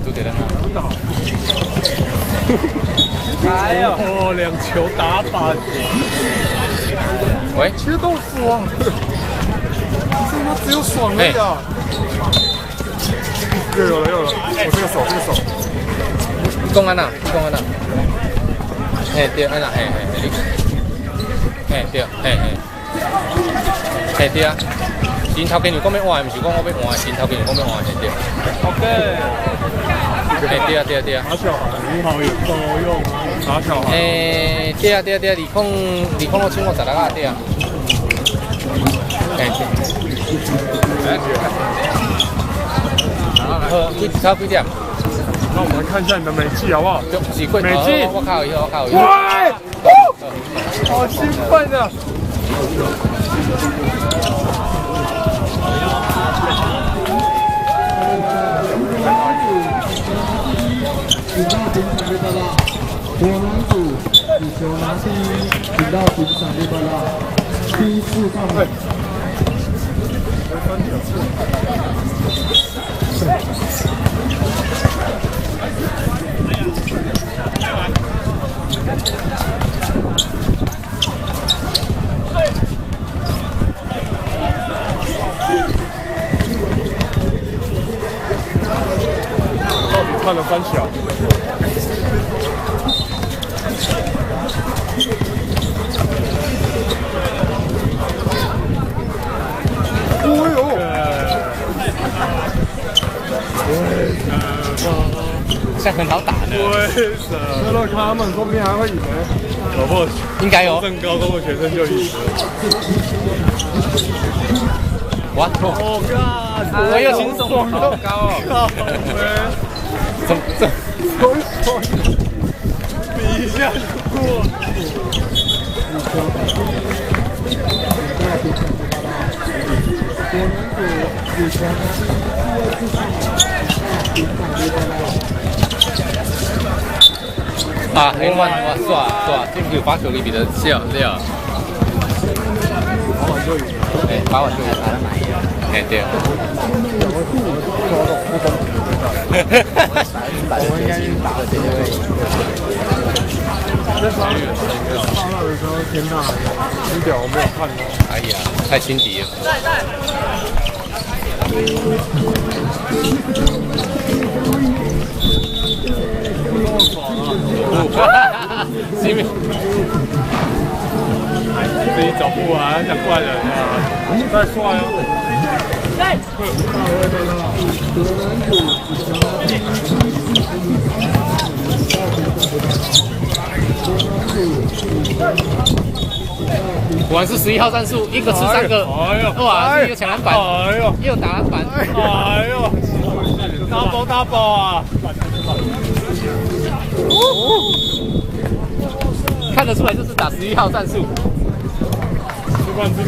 都给他拿。哎呦，2球打板。喂，切豆腐啊！怎么只有爽而已啊？又有了，我这个手。公安呐，嘿对，安呐，嘿，嘿对，嘿对啊。前头跟你讲要换，唔是讲我要换，前头跟你讲要换，嘿对。OK。嘿对啊。打小孩很好用，打小孩。对啊，20到16啊，对啊。几点？那我们来看一下你的美技好不好？美技，我靠！喂，好兴奋啊！国男组以球拿第1，请到评审列报告。第1次上位。到底看了3小。像很好打的。为什么？他们说不定还会赢呢。搞不好应该有。正高中的学生就赢了。哇！我靠！我又轻松好高哦！比一下就过。啊，很晚哇，耍，这个罚球里比的小料。罚完就赢了。哎，对。我应该打了这个。在上那的时候，天哪，很屌，我没有看到。哎呀，太轻敌了。这么爽啊！是因为自己走不完，像怪人啊！再帅哦！果然是11号战术，一个吃3个。哎呦！哇，又抢篮板！哎呦！又打篮板！哎呦 ！double 啊！看得出来，这是打11号战术。吃饭。